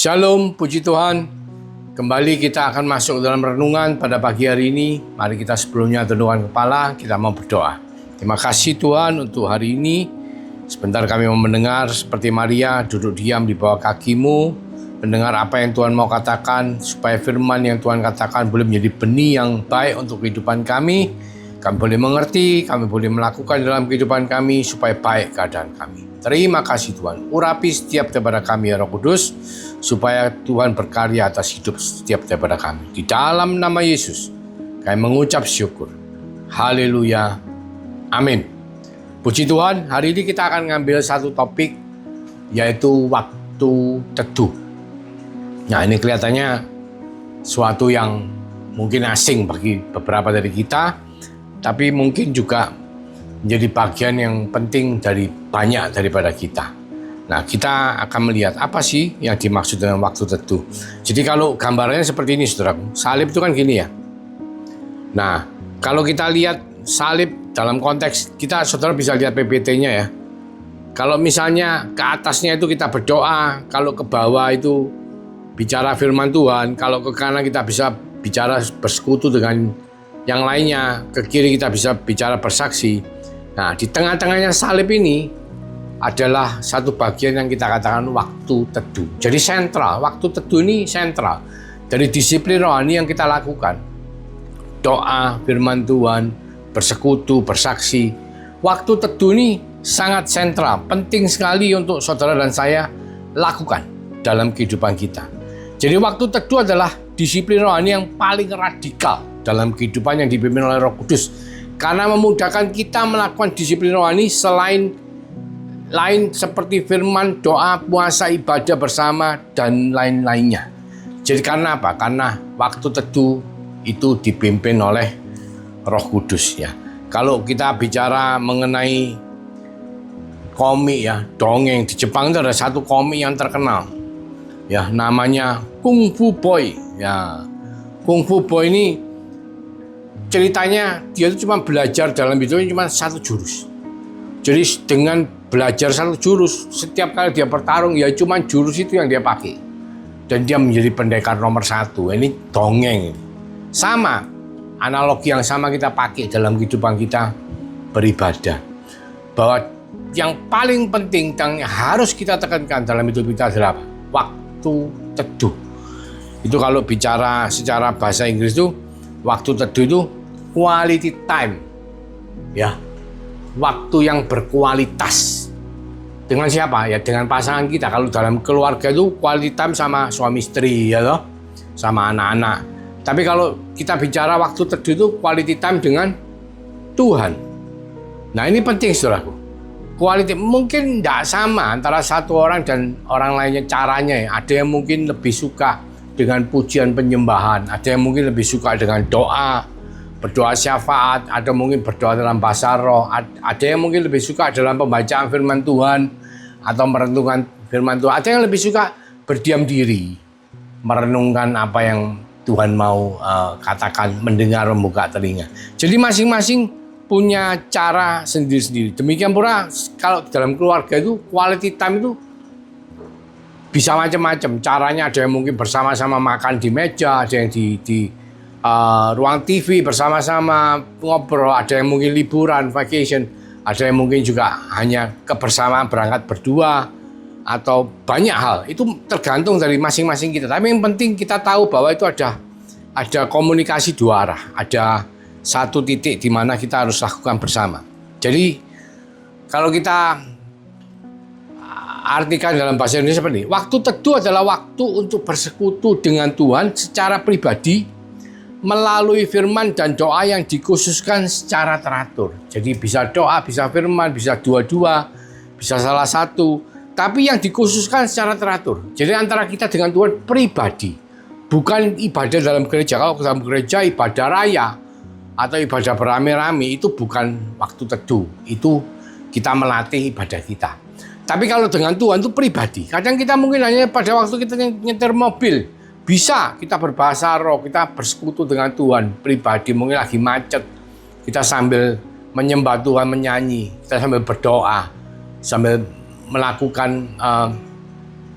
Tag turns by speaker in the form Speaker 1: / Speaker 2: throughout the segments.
Speaker 1: Shalom, puji Tuhan. Kembali kita akan masuk dalam renungan pada pagi hari ini. Mari kita sebelumnya tundukkan kepala, kita mau berdoa. Terima kasih Tuhan untuk hari ini. Sebentar kami mau mendengar seperti Maria duduk diam di bawah kakimu, mendengar apa yang Tuhan mau katakan, supaya firman yang Tuhan katakan boleh menjadi benih yang baik untuk kehidupan kami. Kami boleh mengerti, kami boleh melakukan dalam kehidupan kami supaya baik keadaan kami. Terima kasih Tuhan. Urapi setiap daripada kami ya Roh Kudus, supaya Tuhan berkarya atas hidup setiap daripada kami. Di dalam nama Yesus, kami mengucap syukur. Haleluya. Amin. Puji Tuhan, hari ini kita akan ngambil satu topik, yaitu waktu teduh. Nah, ini kelihatannya suatu yang mungkin asing bagi beberapa dari kita, tapi mungkin juga menjadi bagian yang penting dari banyak daripada kita. Nah, kita akan melihat apa sih yang dimaksud dengan waktu teduh. Jadi kalau gambarnya seperti ini, saudaraku, salib itu kan gini ya. Nah, kalau kita lihat salib dalam konteks kita, saudara bisa lihat PPT-nya ya. Kalau misalnya ke atasnya itu kita berdoa, kalau ke bawah itu bicara firman Tuhan, kalau ke kanan kita bisa bicara bersekutu dengan yang lainnya, ke kiri kita bisa bicara bersaksi. Nah, di tengah-tengahnya salib ini adalah satu bagian yang kita katakan waktu teduh. Jadi sentral, waktu teduh ini sentral dari disiplin rohani yang kita lakukan. Doa, firman Tuhan, bersekutu, bersaksi. Waktu teduh ini sangat sentral, penting sekali untuk saudara dan saya lakukan dalam kehidupan kita. Jadi waktu teduh adalah disiplin rohani yang paling radikal dalam kehidupan yang dipimpin oleh Roh Kudus, karena memudahkan kita melakukan disiplin rohani selain lain seperti firman, doa, puasa, ibadah bersama, dan lain-lainnya. Jadi karena apa? Karena waktu teduh itu dipimpin oleh Roh Kudus ya. Kalau kita bicara mengenai komik ya, dongeng, di Jepang itu ada satu komik yang terkenal ya, namanya Kung Fu Boy ya. Kung Fu Boy ini ceritanya dia itu cuma belajar dalam hidupnya cuma satu jurus. Jadi dengan belajar satu jurus, setiap kali dia bertarung ya cuma jurus itu yang dia pakai. Dan dia menjadi pendekar nomor satu. Ini dongeng. Sama, analogi yang sama kita pakai dalam kehidupan kita beribadah. Bahwa yang paling penting dan harus kita tekankan dalam hidup kita adalah apa? Waktu teduh. Itu kalau bicara secara bahasa Inggris itu, waktu teduh itu quality time. Ya. Waktu yang berkualitas. Dengan siapa? Ya dengan pasangan kita. Kalau dalam keluarga itu quality time sama suami istri ya loh, sama anak-anak. Tapi kalau kita bicara waktu teduh itu quality time dengan Tuhan. Nah, ini penting saudaraku. Quality mungkin tidak sama antara satu orang dan orang lainnya caranya ya. Ada yang mungkin lebih suka dengan pujian penyembahan, ada yang mungkin lebih suka dengan doa, berdoa syafaat, ada mungkin berdoa dalam bahasa roh, ada yang mungkin lebih suka dalam pembacaan firman Tuhan atau merenungkan firman Tuhan, ada yang lebih suka berdiam diri, merenungkan apa yang Tuhan mau katakan, mendengar, membuka telinga. Jadi masing-masing punya cara sendiri-sendiri. Demikian pula kalau dalam keluarga itu quality time itu bisa macam-macam. Caranya ada yang mungkin bersama-sama makan di meja, ada yang di ruang TV bersama-sama ngobrol, ada yang mungkin liburan, vacation, ada yang mungkin juga hanya kebersamaan berangkat berdua, atau banyak hal. Itu tergantung dari masing-masing kita. Tapi yang penting kita tahu bahwa itu ada komunikasi dua arah, ada satu titik di mana kita harus lakukan bersama. Jadi kalau kita artikan dalam bahasa Indonesia seperti ini, waktu teduh adalah waktu untuk bersekutu dengan Tuhan secara pribadi melalui firman dan doa yang dikhususkan secara teratur. Jadi bisa doa, bisa firman, bisa dua-dua, bisa salah satu, tapi yang dikhususkan secara teratur. Jadi antara kita dengan Tuhan pribadi, bukan ibadah dalam gereja. Kalau dalam gereja ibadah raya atau ibadah beramai-ramai itu bukan waktu teduh, itu kita melatih ibadah kita. Tapi kalau dengan Tuhan itu pribadi. Kadang kita mungkin hanya pada waktu kita nyetir mobil, bisa kita berbahasa roh, kita bersekutu dengan Tuhan pribadi, mungkin lagi macet, kita sambil menyembah Tuhan, menyanyi, kita sambil berdoa, sambil melakukan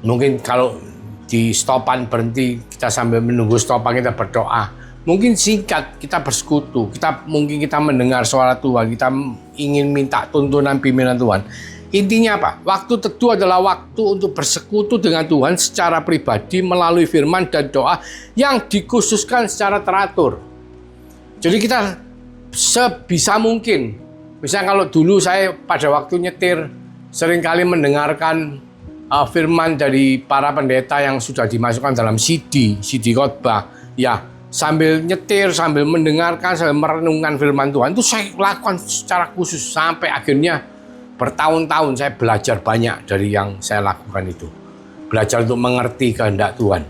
Speaker 1: mungkin kalau di stopan berhenti, kita sambil menunggu stopan kita berdoa. Mungkin singkat, kita bersekutu, mungkin kita mendengar suara Tuhan, kita ingin minta tuntunan pimpinan Tuhan. Intinya apa? Waktu teduh adalah waktu untuk bersekutu dengan Tuhan secara pribadi melalui firman dan doa yang dikhususkan secara teratur. Jadi kita sebisa mungkin, misalnya kalau dulu saya pada waktu nyetir seringkali mendengarkan firman dari para pendeta yang sudah dimasukkan dalam CD khotbah, ya sambil nyetir, sambil mendengarkan, sambil merenungkan firman Tuhan, itu saya lakukan secara khusus sampai akhirnya bertahun-tahun saya belajar banyak dari yang saya lakukan itu. Belajar untuk mengerti kehendak Tuhan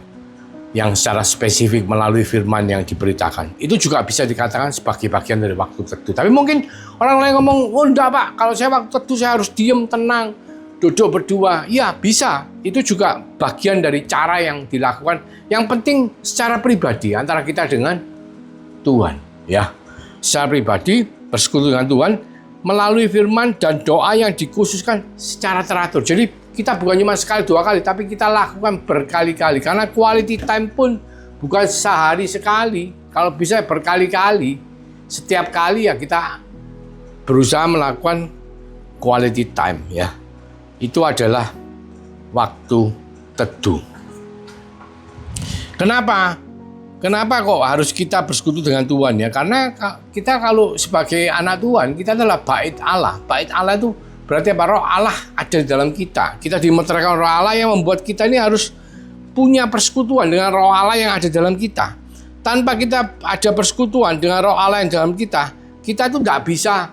Speaker 1: yang secara spesifik melalui firman yang diberitakan. Itu juga bisa dikatakan sebagai bagian dari waktu teduh. Tapi mungkin orang lain ngomong, oh enggak Pak, kalau saya waktu teduh saya harus diem, tenang, duduk berdua. Ya bisa, itu juga bagian dari cara yang dilakukan. Yang penting secara pribadi antara kita dengan Tuhan. Ya, secara pribadi bersekutu dengan Tuhan melalui firman dan doa yang dikhususkan secara teratur. Jadi kita bukan cuma sekali dua kali, tapi kita lakukan berkali-kali. Karena quality time pun bukan sehari sekali. Kalau bisa berkali-kali, setiap kali ya kita berusaha melakukan quality time ya. Itu adalah waktu teduh. Kenapa? Kenapa kok harus kita bersekutu dengan Tuhan ya? Karena kita kalau sebagai anak Tuhan, kita adalah bait Allah. Bait Allah itu berarti apa? Roh Allah ada di dalam kita. Kita dimeteraikan roh Allah yang membuat kita ini harus punya persekutuan dengan roh Allah yang ada dalam kita. Tanpa kita ada persekutuan dengan roh Allah yang dalam kita itu tidak bisa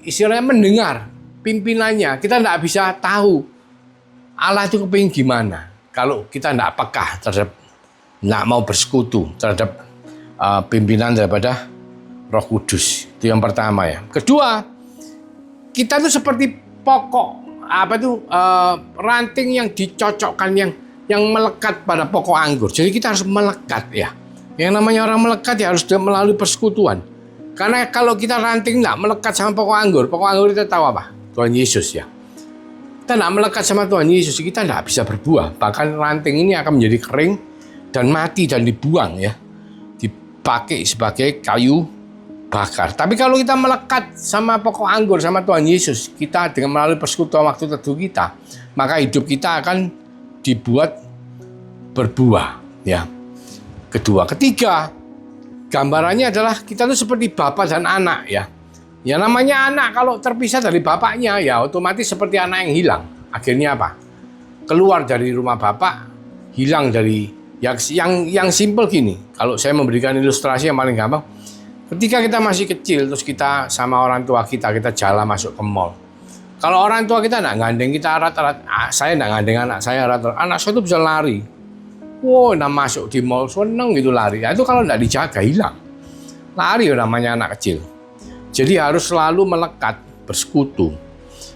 Speaker 1: istilahnya mendengar pimpinannya. Kita tidak bisa tahu Allah itu kepingin gimana. Kalau kita tidak peka terhadap, tidak mau bersekutu terhadap pimpinan daripada Roh Kudus. Itu yang pertama ya. Kedua, kita itu seperti pokok ranting yang dicocokkan yang melekat pada pokok anggur. Jadi kita harus melekat ya. Yang namanya orang melekat ya harus melalui persekutuan. Karena kalau kita ranting tidak melekat sama pokok anggur kita tahu apa? Tuhan Yesus ya. Kita tidak melekat sama Tuhan Yesus, kita tidak bisa berbuah. Bahkan ranting ini akan menjadi kering dan mati dan dibuang ya. Dipakai sebagai kayu bakar. Tapi kalau kita melekat sama pokok anggur, sama Tuhan Yesus, kita dengan melalui persekutuan waktu teduh kita, maka hidup kita akan dibuat berbuah ya. Kedua, ketiga, gambarannya adalah kita itu seperti bapak dan anak ya. Ya namanya anak kalau terpisah dari bapaknya ya otomatis seperti anak yang hilang. Akhirnya apa? Keluar dari rumah bapak, hilang dari yang simpel gini. Kalau saya memberikan ilustrasi yang paling gampang, ketika kita masih kecil terus kita sama orang tua kita jalan masuk ke mall. Kalau orang tua kita enggak gandeng kita erat-erat, saya enggak gandeng anak saya erat-erat. Anak saya itu bisa lari. Wow, masuk di mall seneng gitu lari. Itu kalau enggak dijaga hilang. Lari namanya anak kecil. Jadi harus selalu melekat, bersekutu.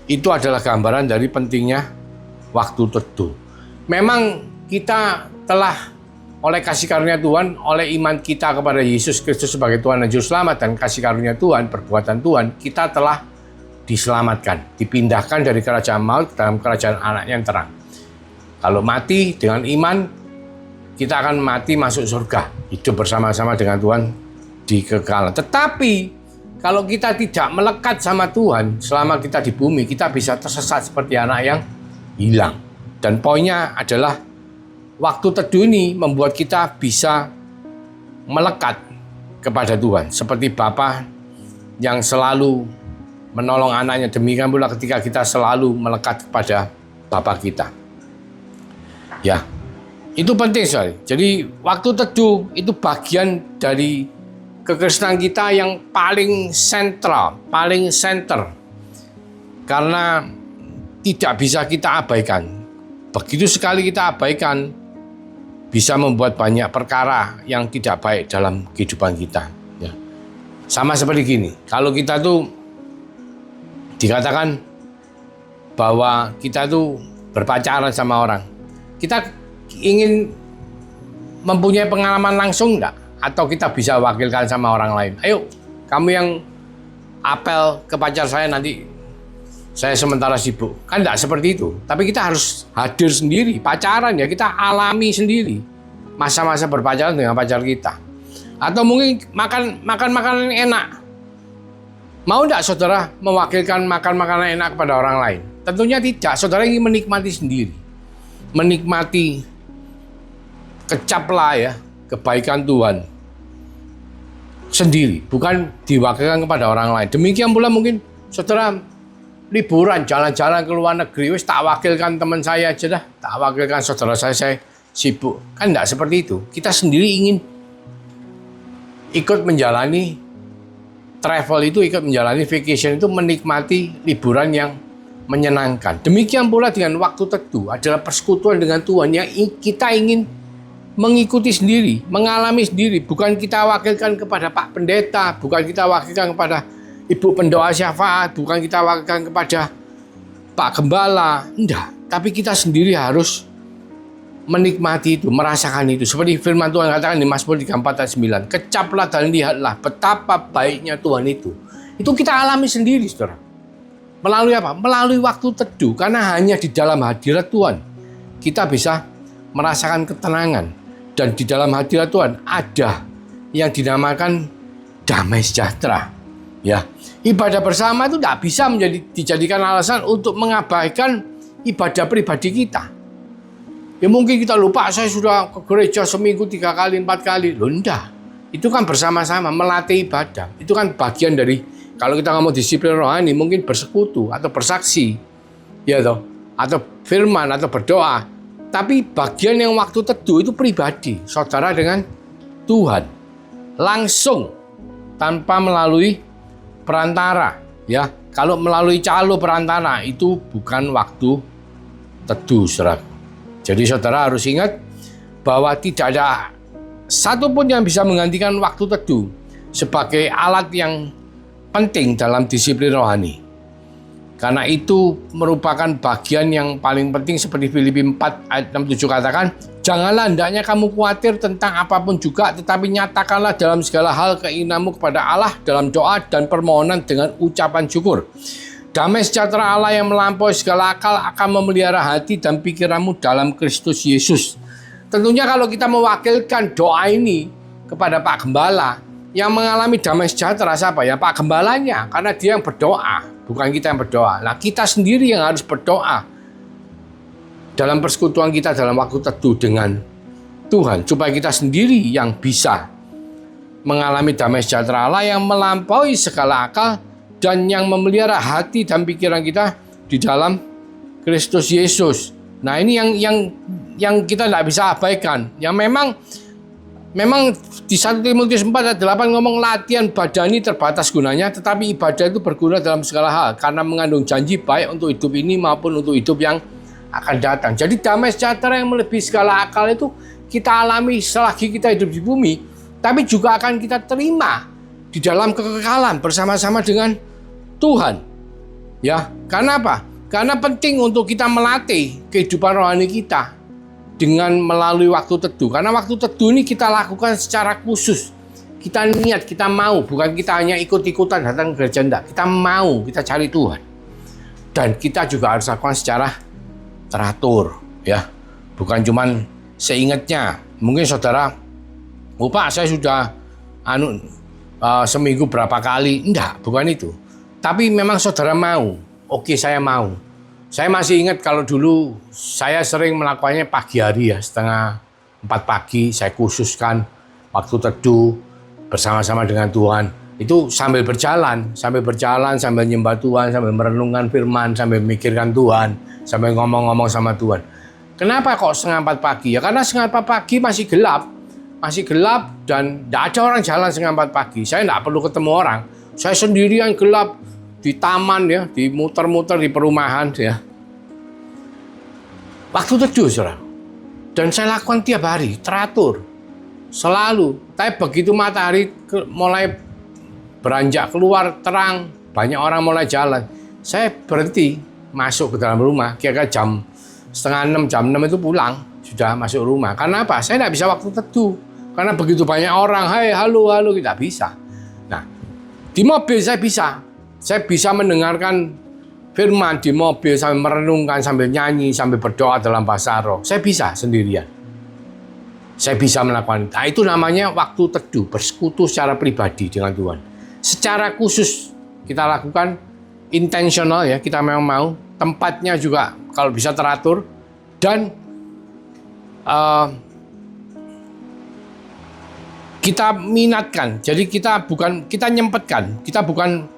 Speaker 1: Itu adalah gambaran dari pentingnya waktu teduh. Memang kita telah oleh kasih karunia Tuhan, oleh iman kita kepada Yesus Kristus sebagai Tuhan dan Juru Selamat dan kasih karunia Tuhan, perbuatan Tuhan, kita telah diselamatkan, dipindahkan dari kerajaan maut dalam kerajaan anaknya yang terang. Kalau mati dengan iman, kita akan mati masuk surga, hidup bersama-sama dengan Tuhan di kekekalan. Tetapi kalau kita tidak melekat sama Tuhan selama kita di bumi, kita bisa tersesat seperti anak yang hilang. Dan poinnya adalah waktu teduh ini membuat kita bisa melekat kepada Tuhan. Seperti Bapa yang selalu menolong anaknya, demikian pula ketika kita selalu melekat kepada Bapa kita. Ya, itu penting sekali. Jadi waktu teduh itu bagian dari kekristenan kita yang paling sentral, paling center. Karena tidak bisa kita abaikan. Begitu sekali kita abaikan, bisa membuat banyak perkara yang tidak baik dalam kehidupan kita. Ya. Sama seperti gini, kalau kita tuh dikatakan bahwa kita tuh berpacaran sama orang, kita ingin mempunyai pengalaman langsung enggak? Atau kita bisa wakilkan sama orang lain. Ayo, kamu yang apel ke pacar saya nanti saya sementara sibuk. Kan tidak seperti itu. Tapi kita harus hadir sendiri. Pacaran ya kita alami sendiri. Masa-masa berpacaran dengan pacar kita. Atau mungkin makan makanan yang enak. Mau tidak saudara mewakilkan makan makanan enak kepada orang lain? Tentunya tidak. Saudara ingin menikmati sendiri. Menikmati kecaplah ya kebaikan Tuhan sendiri. Bukan diwakilkan kepada orang lain. Demikian pula mungkin saudara liburan, jalan-jalan ke luar negeri, wis tak wakilkan teman saya aja dah, tak wakilkan saudara saya sibuk. Kan tidak seperti itu. Kita sendiri ingin ikut menjalani travel itu, ikut menjalani vacation itu, menikmati liburan yang menyenangkan. Demikian pula dengan waktu teduh adalah persekutuan dengan Tuhan yang kita ingin mengikuti sendiri, mengalami sendiri. Bukan kita wakilkan kepada Pak Pendeta, bukan kita wakilkan kepada Ibu Pendoa Syafaat, bukan kita wakilkan kepada Pak Gembala, enggak. Tapi kita sendiri harus menikmati itu, merasakan itu. Seperti firman Tuhan katakan di Mazmur 34 ayat 9, kecaplah dan lihatlah betapa baiknya Tuhan itu. Itu kita alami sendiri, saudara. Melalui apa? Melalui waktu teduh. Karena hanya di dalam hadirat Tuhan kita bisa merasakan ketenangan. Dan di dalam hadirat Tuhan ada yang dinamakan damai sejahtera. Ya, ibadah bersama itu tidak bisa dijadikan alasan untuk mengabaikan ibadah pribadi kita. Ya mungkin kita lupa, saya sudah ke gereja seminggu 3 kali, 4 kali. Loh enggak, itu kan bersama-sama melatih ibadah. Itu kan bagian dari, kalau kita ngomong disiplin rohani, mungkin bersekutu atau bersaksi, ya toh, atau firman atau berdoa. Tapi bagian yang waktu teduh itu pribadi, saudara dengan Tuhan. Langsung, tanpa melalui perantara, ya. Kalau melalui calo perantara itu bukan waktu teduh, saudara. Jadi saudara harus ingat bahwa tidak ada satupun yang bisa menggantikan waktu teduh sebagai alat yang penting dalam disiplin rohani. Karena itu merupakan bagian yang paling penting, seperti Filipi 4 ayat 6-7 katakan, janganlah hendaknya kamu khawatir tentang apapun juga, tetapi nyatakanlah dalam segala hal keinginanmu kepada Allah dalam doa dan permohonan dengan ucapan syukur. Damai sejahtera Allah yang melampaui segala akal akan memelihara hati dan pikiranmu dalam Kristus Yesus. Tentunya kalau kita mewakilkan doa ini kepada Pak Gembala, yang mengalami damai sejahtera siapa? Ya Pak Gembalanya, karena dia yang berdoa, bukan kita yang berdoa. Nah, kita sendiri yang harus berdoa dalam persekutuan kita dalam waktu teduh dengan Tuhan, supaya kita sendiri yang bisa mengalami damai sejahtera Allah yang melampaui segala akal dan yang memelihara hati dan pikiran kita di dalam Kristus Yesus. Nah, ini yang kita tidak bisa abaikan. Yang memang di 1 Timotius 4 ayat 8 ngomong latihan badani terbatas gunanya, tetapi ibadah itu berguna dalam segala hal karena mengandung janji baik untuk hidup ini maupun untuk hidup yang akan datang. Jadi damai sejahtera yang melebihi segala akal itu kita alami selagi kita hidup di bumi, tapi juga akan kita terima di dalam kekekalan bersama-sama dengan Tuhan. Ya, karena apa? Karena penting untuk kita melatih kehidupan rohani kita dengan melalui waktu teduh. Karena waktu teduh ini kita lakukan secara khusus. Kita niat, kita mau. Bukan kita hanya ikut-ikutan datang ke gereja. Enggak. Kita mau, kita cari Tuhan. Dan kita juga harus lakukan secara teratur. Ya, bukan cuman seingatnya. Mungkin saudara, Pak saya sudah seminggu berapa kali. Enggak, bukan itu. Tapi memang saudara mau. Oke, saya mau. Saya masih ingat kalau dulu saya sering melakukannya pagi hari ya, 3:30 pagi saya khususkan waktu teduh bersama-sama dengan Tuhan. Itu sambil berjalan, sambil nyembah Tuhan, sambil merenungkan firman, sambil memikirkan Tuhan, sambil ngomong-ngomong sama Tuhan. Kenapa kok 3:30 pagi? Ya karena 3:30 pagi masih gelap dan tidak ada orang jalan 3:30 pagi. Saya tidak perlu ketemu orang. Saya sendirian gelap di taman ya, di muter-muter di perumahan ya. Waktu teduh, saudara. Dan saya lakukan tiap hari, teratur, selalu. Tapi begitu matahari mulai beranjak keluar terang, banyak orang mulai jalan, saya berhenti masuk ke dalam rumah. Kira-kira jam 5:30, jam 6 itu pulang, sudah masuk rumah. Karena apa? Saya tidak bisa waktu teduh. Karena begitu banyak orang, hai, halo, tidak bisa. Nah, di mobil saya bisa mendengarkan firman di mobil sambil merenungkan, sambil nyanyi, sambil berdoa dalam bahasa roh. Saya bisa sendirian. Saya bisa melakukan. Nah, itu namanya waktu teduh, bersekutu secara pribadi dengan Tuhan. Secara khusus kita lakukan intentional ya, kita memang mau. Tempatnya juga kalau bisa teratur dan kita minatkan. Jadi kita nyempetkan, kita bukan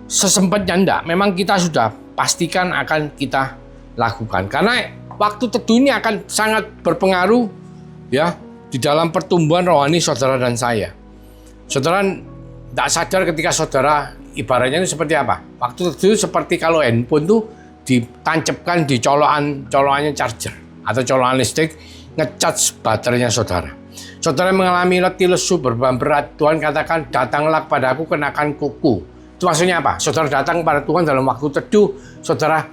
Speaker 1: sesempatnya enggak. Memang kita sudah pastikan akan kita lakukan. Karena waktu teduh ini akan sangat berpengaruh ya di dalam pertumbuhan rohani saudara dan saya. Saudara tidak sadar ketika saudara ibaratnya itu seperti apa? Waktu teduh seperti kalau handphone tuh ditancapkan di colokannya charger atau colokan listrik, ngecas baterainya saudara. Saudara mengalami letih lesu beban berat, Tuhan katakan datanglah kepadaku kenakan kuku. Itu maksudnya apa? Saudara datang kepada Tuhan dalam waktu teduh, saudara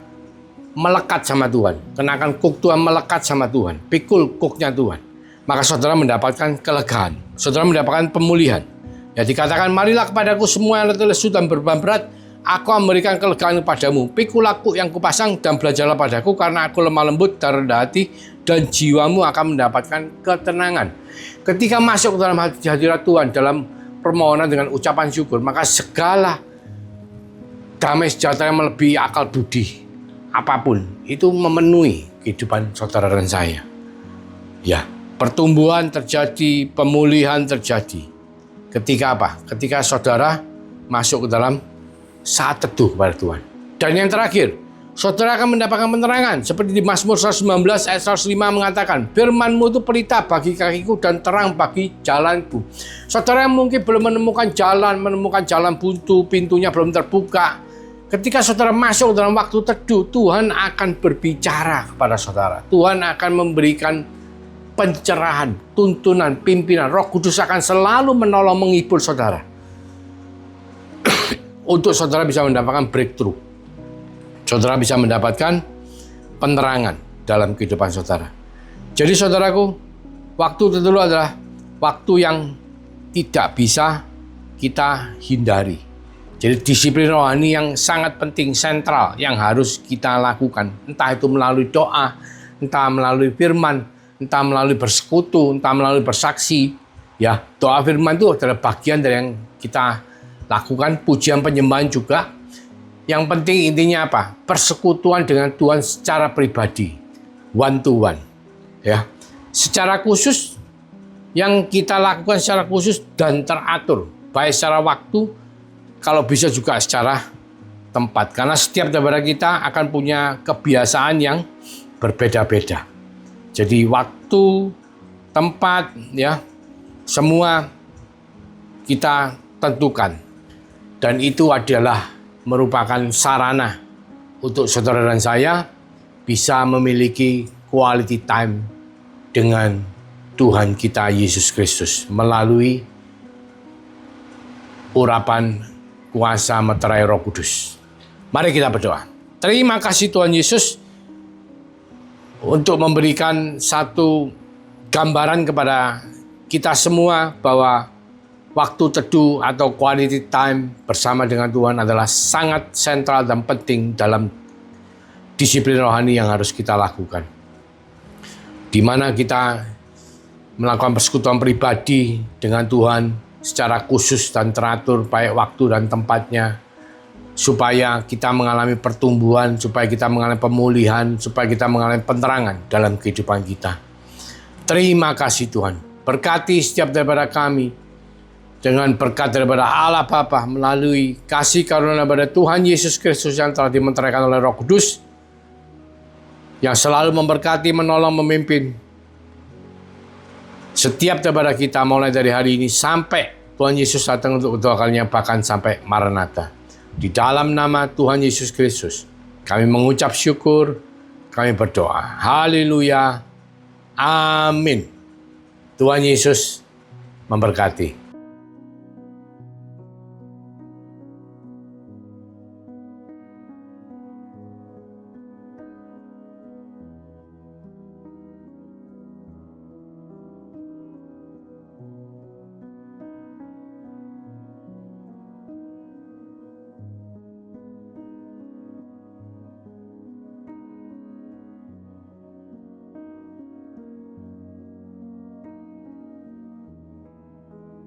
Speaker 1: melekat sama Tuhan. Kenakan kuk Tuhan, melekat sama Tuhan. Pikul kuknya Tuhan. Maka saudara mendapatkan kelegaan. Saudara mendapatkan pemulihan. Ya dikatakan, marilah kepadaku semua yang letih lesu dan beban berat, aku memberikan kelegaan kepadamu. Pikul kuk yang kupasang dan belajarlah padaku, karena aku lemah lembut dan rendah hati, dan jiwamu akan mendapatkan ketenangan. Ketika masuk dalam hadirat Tuhan, dalam permohonan dengan ucapan syukur, maka segala damai sejahtera yang melebihi akal budi apapun itu memenuhi kehidupan saudara dan saya. Ya, pertumbuhan terjadi, pemulihan terjadi. Ketika apa? Ketika saudara masuk ke dalam saat teduh kepada Tuhan. Dan yang terakhir, saudara akan mendapatkan penerangan. Seperti di Mazmur 119 ayat 105 mengatakan, firman-Mu itu pelita bagi kakiku dan terang bagi jalanku. Saudara yang mungkin belum menemukan jalan buntu, pintunya belum terbuka. Ketika saudara masuk dalam waktu teduh, Tuhan akan berbicara kepada saudara. Tuhan akan memberikan pencerahan, tuntunan, pimpinan. Roh Kudus akan selalu menolong, menghibur saudara. Untuk saudara bisa mendapatkan breakthrough. Saudara bisa mendapatkan penerangan dalam kehidupan saudara. Jadi saudaraku, waktu teduh adalah waktu yang tidak bisa kita hindari. Jadi disiplin rohani yang sangat penting, sentral, yang harus kita lakukan. Entah itu melalui doa, entah melalui firman, entah melalui bersekutu, entah melalui bersaksi. Ya, doa firman itu adalah bagian dari yang kita lakukan, pujian penyembahan juga. Yang penting intinya apa? Persekutuan dengan Tuhan secara pribadi, one to one. Ya, secara khusus yang kita lakukan secara khusus dan teratur, baik secara waktu, kalau bisa juga secara tempat. Karena setiap daripada kita akan punya kebiasaan yang berbeda-beda. Jadi waktu, tempat, ya, semua kita tentukan. Dan itu adalah merupakan sarana untuk saudara dan saya bisa memiliki quality time dengan Tuhan kita Yesus Kristus melalui urapan kuasa meterai Roh Kudus. Mari kita berdoa. Terima kasih Tuhan Yesus untuk memberikan satu gambaran kepada kita semua bahwa waktu teduh atau quality time bersama dengan Tuhan adalah sangat sentral dan penting dalam disiplin rohani yang harus kita lakukan. Di mana kita melakukan persekutuan pribadi dengan Tuhan secara khusus dan teratur, baik waktu dan tempatnya, supaya kita mengalami pertumbuhan, supaya kita mengalami pemulihan, supaya kita mengalami penerangan dalam kehidupan kita. Terima kasih Tuhan. Berkati setiap daripada kami dengan berkat daripada Allah Bapa melalui kasih karunia daripada Tuhan Yesus Kristus yang telah dimeteraikan oleh Roh Kudus, yang selalu memberkati, menolong, memimpin setiap daripada kita mulai dari hari ini sampai Tuhan Yesus datang untuk kedua kalinya, bahkan sampai Maranatha. Di dalam nama Tuhan Yesus Kristus kami mengucap syukur, kami berdoa. Haleluya. Amin. Tuhan Yesus memberkati.